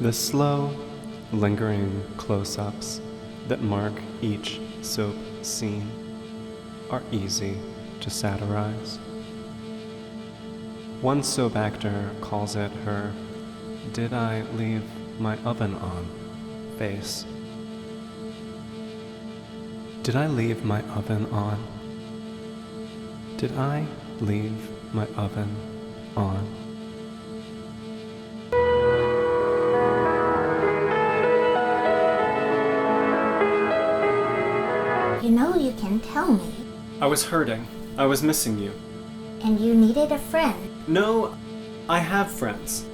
The slow, lingering close-ups that mark each soap scene are easy to satirize. One soap actor calls it her "Did I leave my oven on?" face. Did I leave my oven on? Did I leave my oven on? You know you can tell me. I was hurting. I was missing you. And you needed a friend. No, I have friends.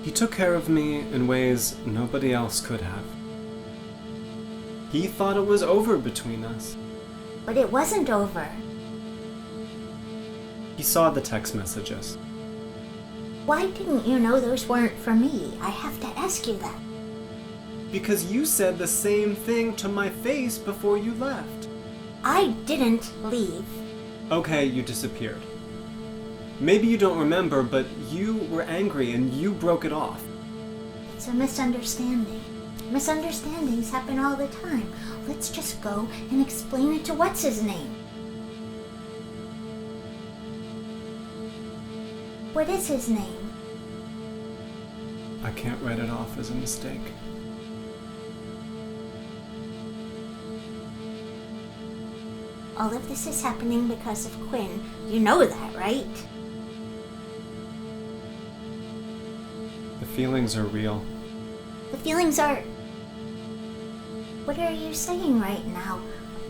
He took care of me in ways nobody else could have. He thought it was over between us. But it wasn't over. He saw the text messages. Why didn't you know those weren't for me? I have to ask you that. Because you said the same thing to my face before you left. I didn't leave. Okay, you disappeared. Maybe you don't remember, but you were angry and you broke it off. It's a misunderstanding. Misunderstandings happen all the time. Let's just go and explain it to what's-his-name. What is his name? I can't write it off as a mistake. All of this is happening because of Quinn. You know that, right? The feelings are real. The feelings are... What are you saying right now?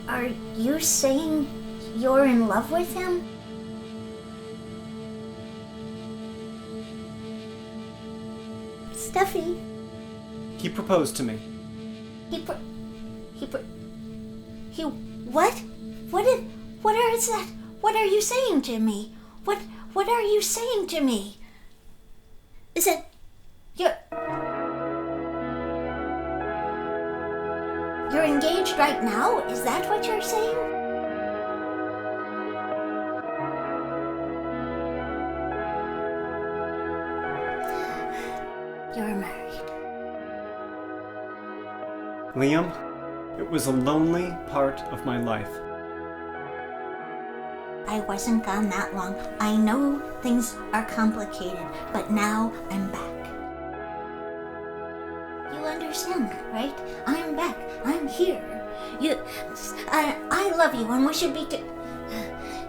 Are you saying you're in love with him? Steffi. He proposed to me. What? What are you saying to me? What are you saying to me? Is it, you're engaged right now? Is that what you're saying? You're married. Liam, it was a lonely part of my life. I wasn't gone that long. I know things are complicated, but now I'm back. You understand that, right? I'm back. I'm here. I love you, and we should be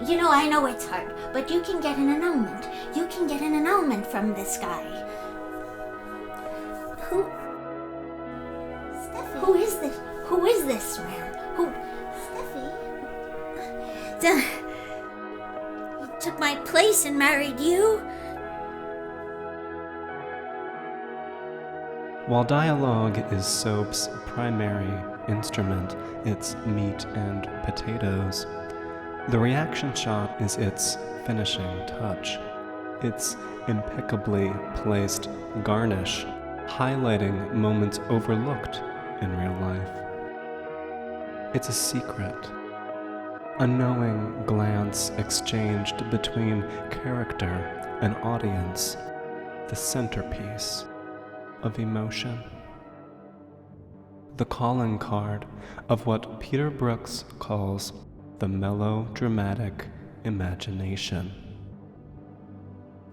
You know, I know it's hard, but you can get an annulment. You can get an annulment from this guy. Steffi. Who is this? Who is this man? Steffi. He took my place and married you? While dialogue is soap's primary instrument, its meat and potatoes, the reaction shot is its finishing touch, its impeccably placed garnish, highlighting moments overlooked in real life. It's a secret, a knowing glance exchanged between character and audience, the centerpiece of emotion. The calling card of what Peter Brooks calls the melodramatic imagination.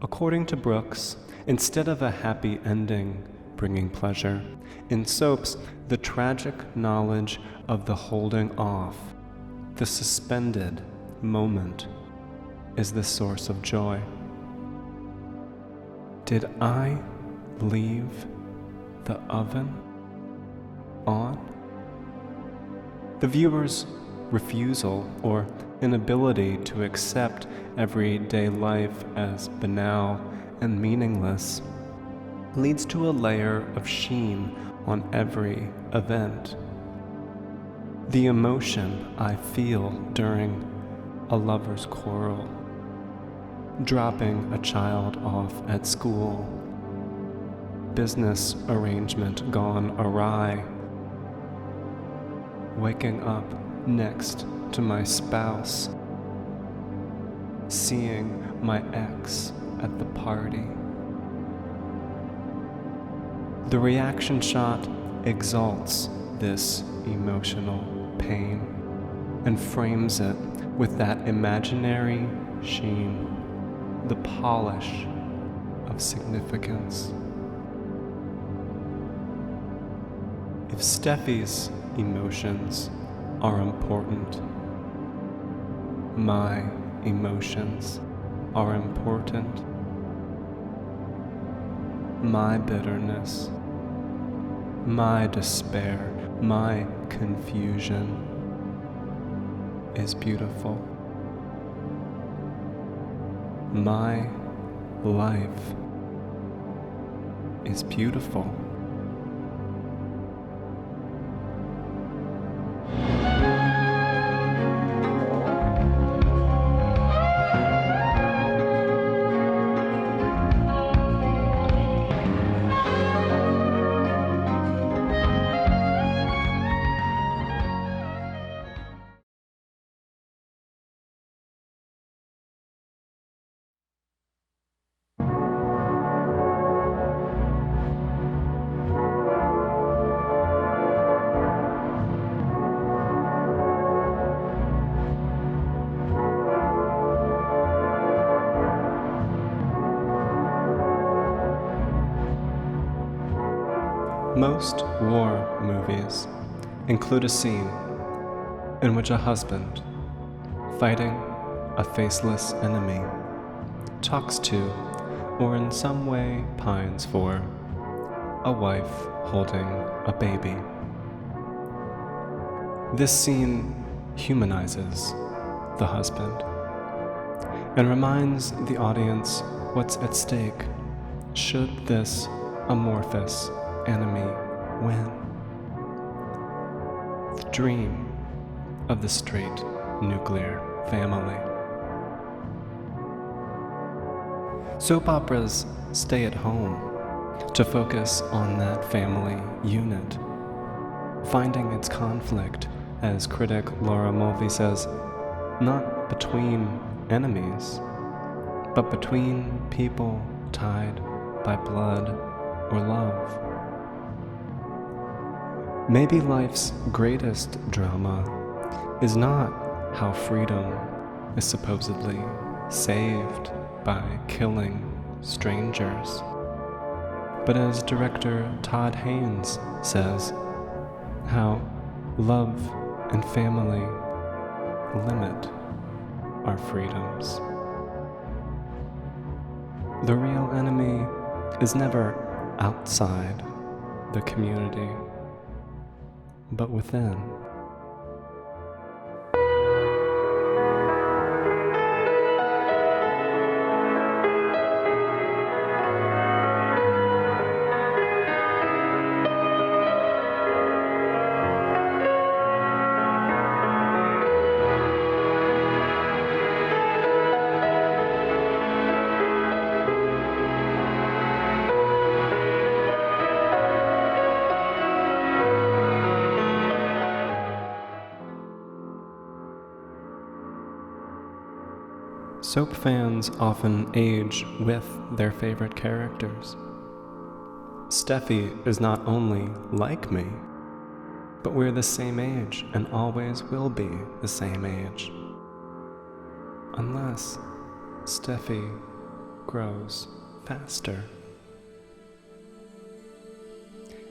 According to Brooks, instead of a happy ending bringing pleasure, in soaps, the tragic knowledge of the holding off, the suspended moment, is the source of joy. Did I leave the oven on? The viewer's refusal or inability to accept everyday life as banal and meaningless leads to a layer of sheen on every event. The emotion I feel during a lover's quarrel, dropping a child off at school, business arrangement gone awry, waking up next to my spouse, seeing my ex at the party. The reaction shot exalts this emotional pain and frames it with that imaginary sheen, the polish of significance. If Steffi's emotions are important, my emotions are important. My bitterness, my despair, my confusion is beautiful. My life is beautiful. Most war movies include a scene in which a husband, fighting a faceless enemy, talks to, or in some way pines for, a wife holding a baby. This scene humanizes the husband and reminds the audience what's at stake should this amorphous enemy win. The dream of the straight nuclear family. Soap operas stay at home to focus on that family unit, finding its conflict, as critic Laura Mulvey says, not between enemies, but between people tied by blood or love. Maybe life's greatest drama is not how freedom is supposedly saved by killing strangers, but as director Todd Haynes says, how love and family limit our freedoms. The real enemy is never outside the community, but within. Soap fans often age with their favorite characters. Steffi is not only like me, but we're the same age and always will be the same age. Unless Steffi grows faster.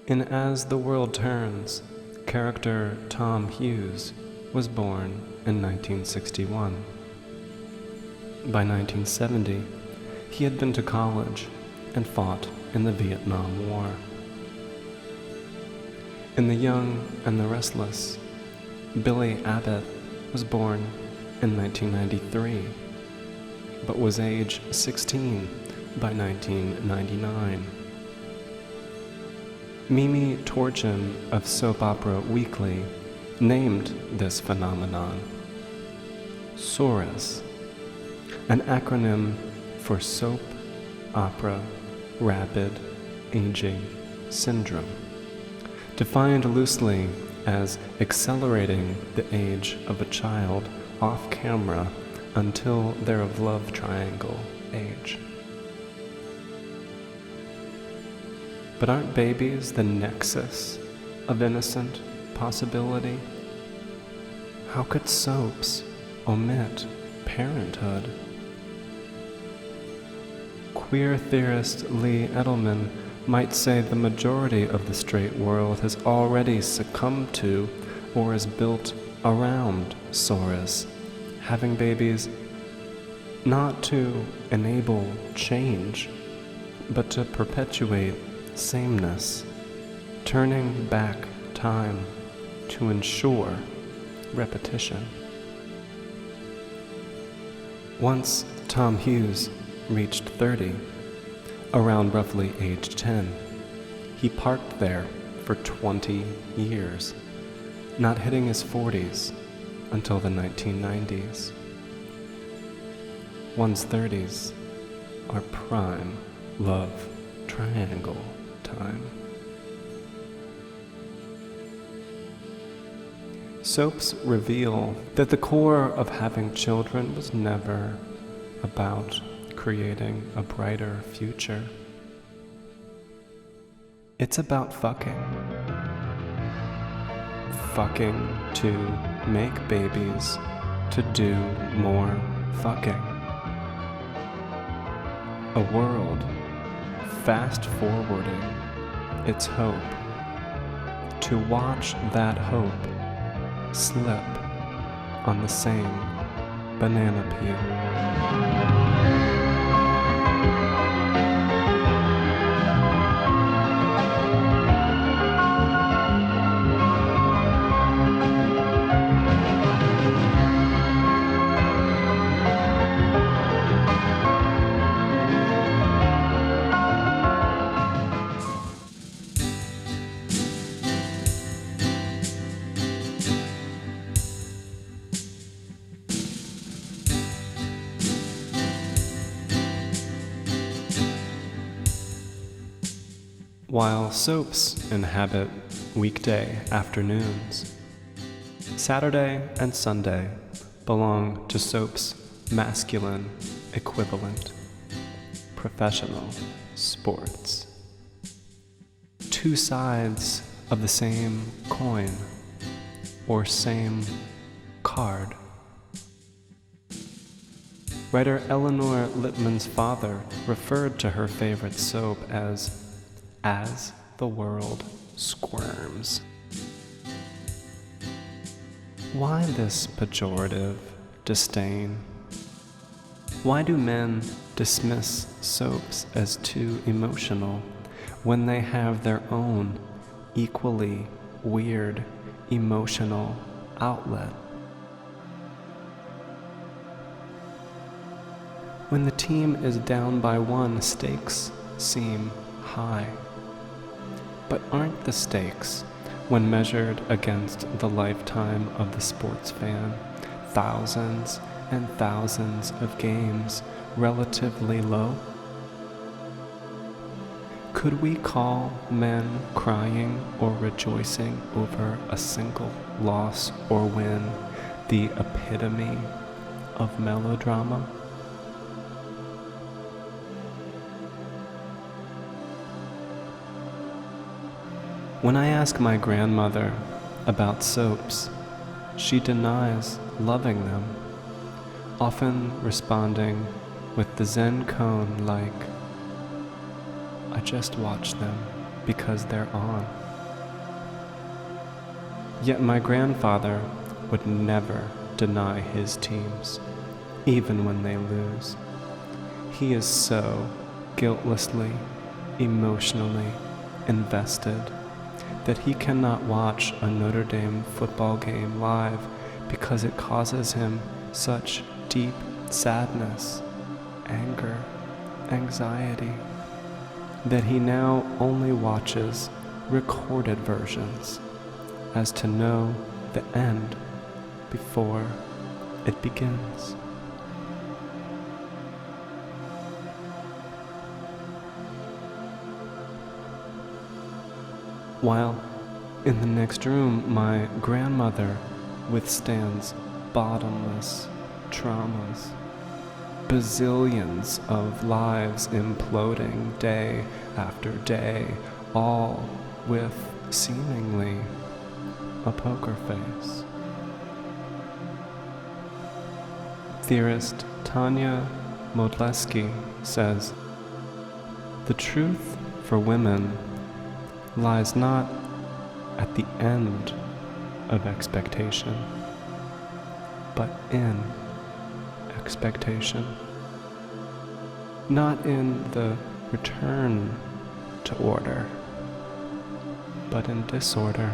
In As the World Turns, character Tom Hughes was born in 1961. By 1970, he had been to college and fought in the Vietnam War. In The Young and the Restless, Billy Abbott was born in 1993, but was age 16 by 1999. Mimi Torchin of Soap Opera Weekly named this phenomenon soros, an acronym for Soap Opera Rapid Aging Syndrome, defined loosely as accelerating the age of a child off camera until they're of love triangle age. But aren't babies the nexus of innocent possibility? How could soaps omit parenthood? Queer theorist Lee Edelman might say the majority of the straight world has already succumbed to or is built around soros, having babies not to enable change, but to perpetuate sameness, turning back time to ensure repetition. Once Tom Hughes reached 30, around roughly age 10, he parked there for 20 years, not hitting his 40s until the 1990s. One's 30s are prime love triangle time. Soaps reveal that the core of having children was never about creating a brighter future. It's about fucking. Fucking to make babies, to do more fucking. A world fast-forwarding its hope, to watch that hope slip on the same banana peel. While soaps inhabit weekday afternoons, Saturday and Sunday belong to soap's masculine equivalent, professional sports. Two sides of the same coin or same card. Writer Eleanor Lippman's father referred to her favorite soap as the world squirms. Why this pejorative disdain? Why do men dismiss soaps as too emotional when they have their own equally weird emotional outlet? When the team is down by one, stakes seem high. But aren't the stakes, when measured against the lifetime of the sports fan, thousands and thousands of games, relatively low? Could we call men crying or rejoicing over a single loss or win the epitome of melodrama? When I ask my grandmother about soaps, she denies loving them, often responding with the Zen koan like, "I just watch them because they're on." Yet my grandfather would never deny his teams, even when they lose. He is so guiltlessly, emotionally invested that he cannot watch a Notre Dame football game live because it causes him such deep sadness, anger, anxiety, that he now only watches recorded versions as to know the end before it begins. While in the next room, my grandmother withstands bottomless traumas, bazillions of lives imploding day after day all with seemingly a poker face. Theorist Tanya Modleski says, "The truth for women lies not at the end of expectation, but in expectation. Not in the return to order, but in disorder."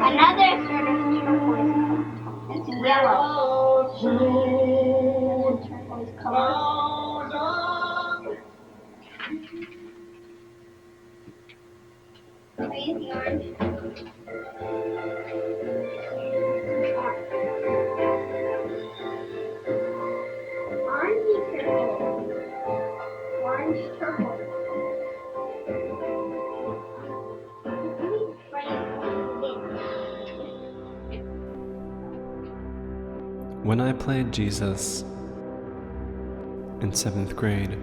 Another sort of turquoise color. It's yellow. It's a turquoise color. Crazy orange. Orangey turquoise. Orange turquoise. When I played Jesus in 7th grade,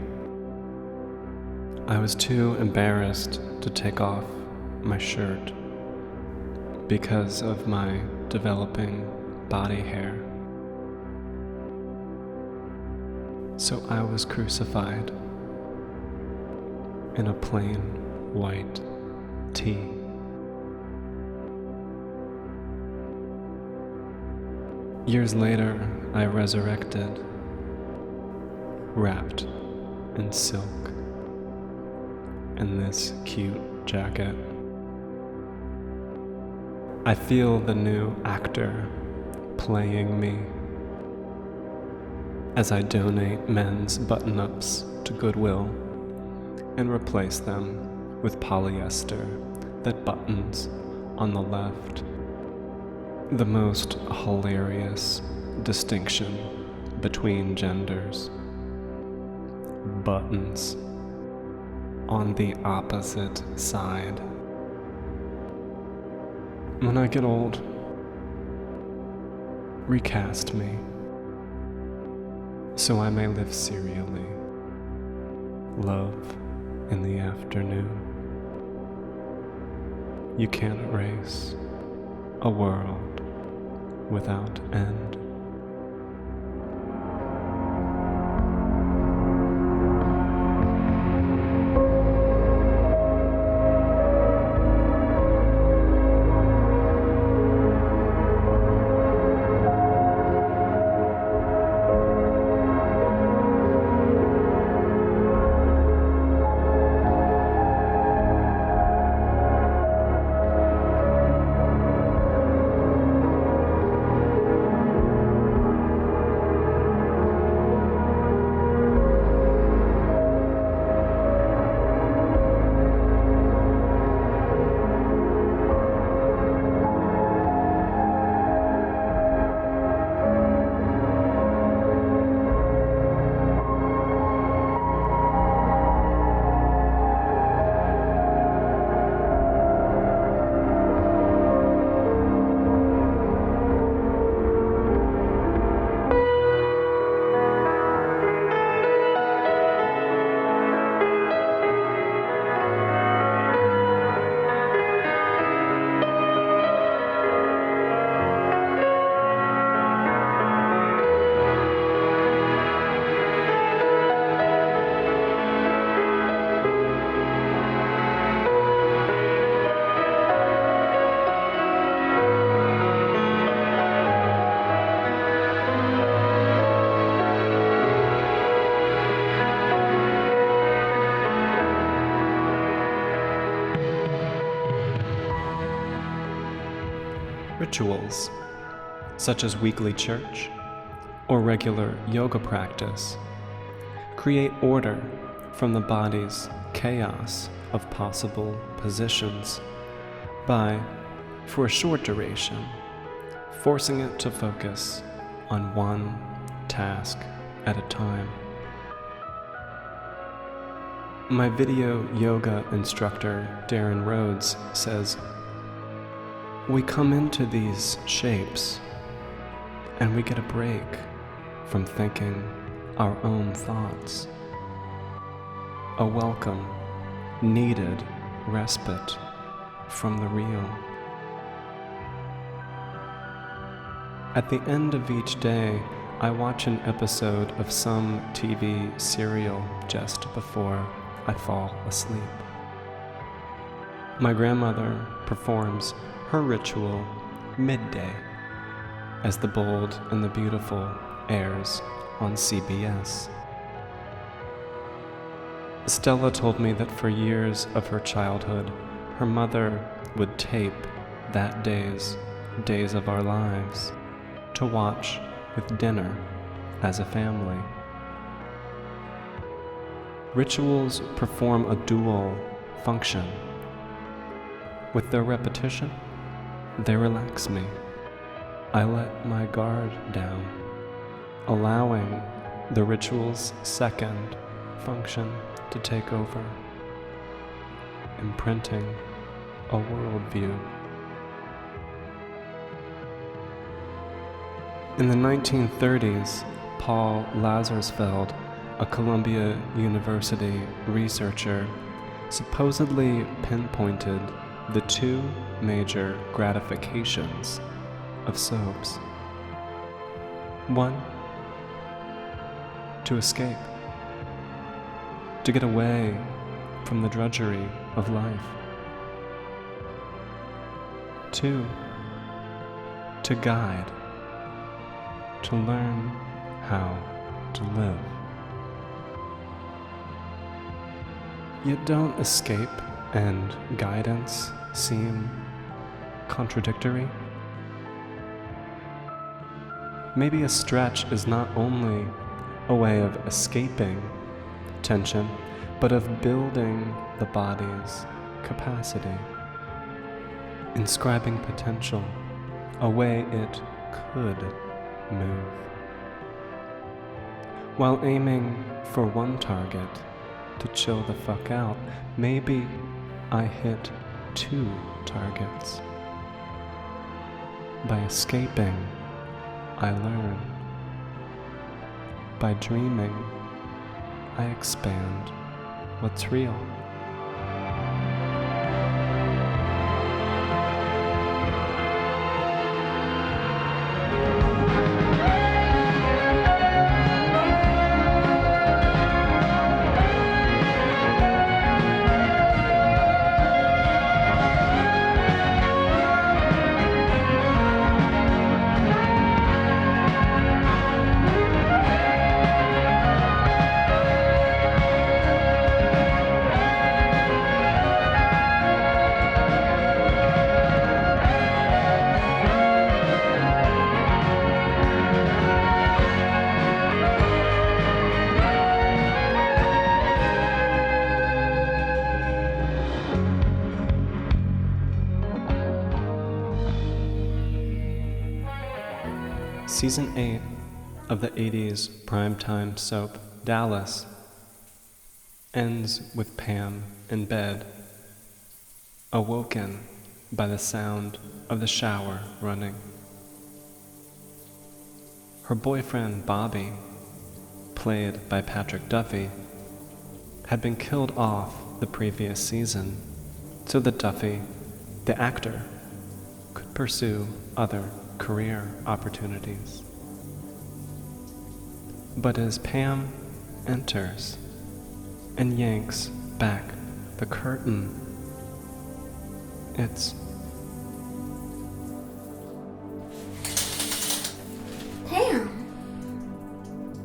I was too embarrassed to take off my shirt because of my developing body hair. So I was crucified in a plain white tee. Years later, I resurrected, wrapped in silk and this cute jacket. I feel the new actor playing me as I donate men's button-ups to Goodwill and replace them with polyester that buttons on the left. The most hilarious distinction between genders. Buttons on the opposite side. When I get old, recast me so I may live serially. Love in the afternoon. You can't erase a world without end. Rituals, such as weekly church or regular yoga practice, create order from the body's chaos of possible positions by, for a short duration, forcing it to focus on one task at a time. My video yoga instructor, Darren Rhodes, says, "We come into these shapes and we get a break from thinking our own thoughts. A welcome, needed respite from the real. At the end of each day, I watch an episode of some TV serial just before I fall asleep. My grandmother performs her ritual midday as The Bold and the Beautiful airs on CBS. Stella told me that for years of her childhood, her mother would tape that day's Days of Our Lives to watch with dinner as a family. Rituals perform a dual function. With their repetition, they relax me. I let my guard down, allowing the ritual's second function to take over, imprinting a worldview. In the 1930s, Paul Lazarsfeld, a Columbia University researcher, supposedly pinpointed the two major gratifications of soaps. One, to escape, to get away from the drudgery of life. Two, to guide, to learn how to live. Yet don't escape and guidance seem contradictory? Maybe a stretch is not only a way of escaping tension, but of building the body's capacity, inscribing potential, a way it could move. While aiming for one target, to chill the fuck out, maybe I hit two targets. By escaping, I learn. By dreaming, I expand what's real. Season 8 of the 80s primetime soap Dallas ends with Pam in bed, awoken by the sound of the shower running. Her boyfriend Bobby, played by Patrick Duffy, had been killed off the previous season so that Duffy, the actor, could pursue other career opportunities. But as Pam enters and yanks back the curtain, it's Pam?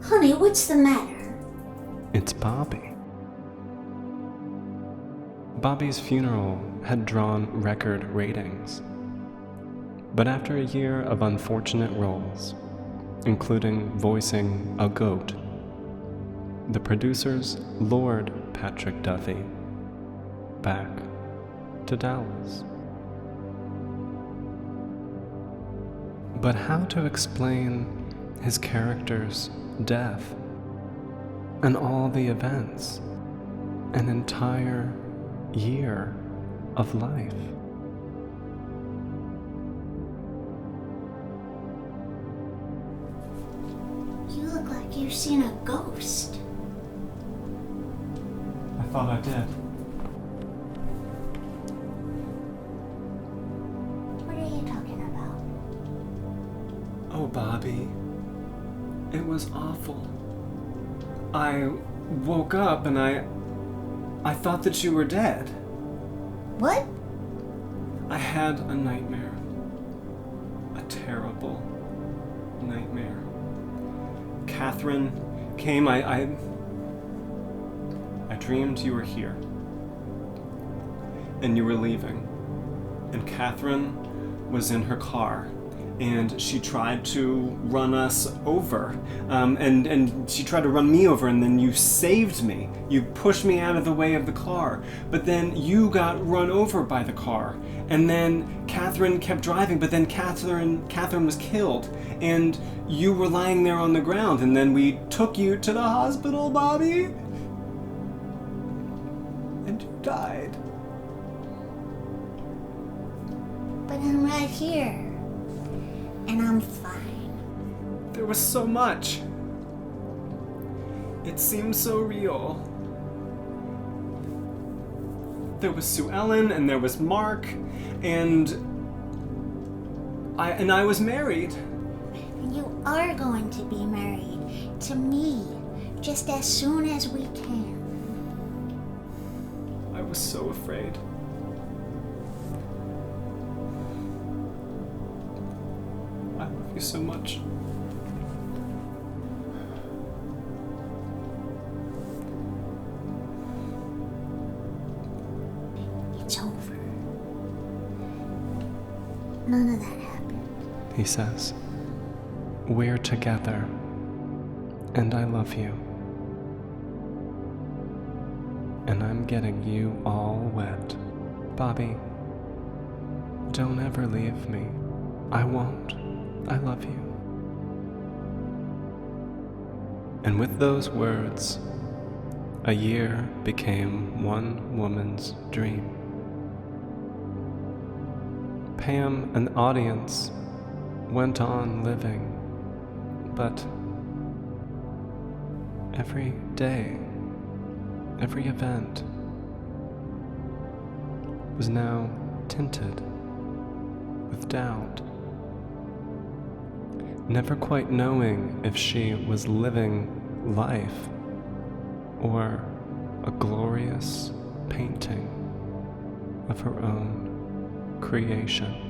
Honey, what's the matter? It's Bobby. Bobby's funeral had drawn record ratings. But after a year of unfortunate roles, including voicing a goat, the producers lured Patrick Duffy back to Dallas. But how to explain his character's death and all the events, an entire year of life? You look like you've seen a ghost. I thought I did. What are you talking about? Oh, Bobby, it was awful. I woke up and I thought that you were dead. What? I had a nightmare. A terrible nightmare. Catherine came, I dreamed you were here. And you were leaving. And Catherine was in her car. And she tried to run us over. And she tried to run me over, and then you saved me. You pushed me out of the way of the car. But then you got run over by the car. And then Catherine kept driving, but then Catherine was killed. And you were lying there on the ground, and then we took you to the hospital, Bobby. And you died. But I'm right here. And I'm fine. There was so much. It seemed so real. There was Sue Ellen, and there was Mark, and I was married. And you are going to be married to me just as soon as we can. I was so afraid. I love you so much. It's over. None of that happened. He says, we're together, and I love you. And I'm getting you all wet. Bobby, don't ever leave me. I won't. I love you. And with those words, a year became one woman's dream. Pam and the audience went on living, but every day, every event was now tinted with doubt, never quite knowing if she was living life or a glorious painting of her own creation.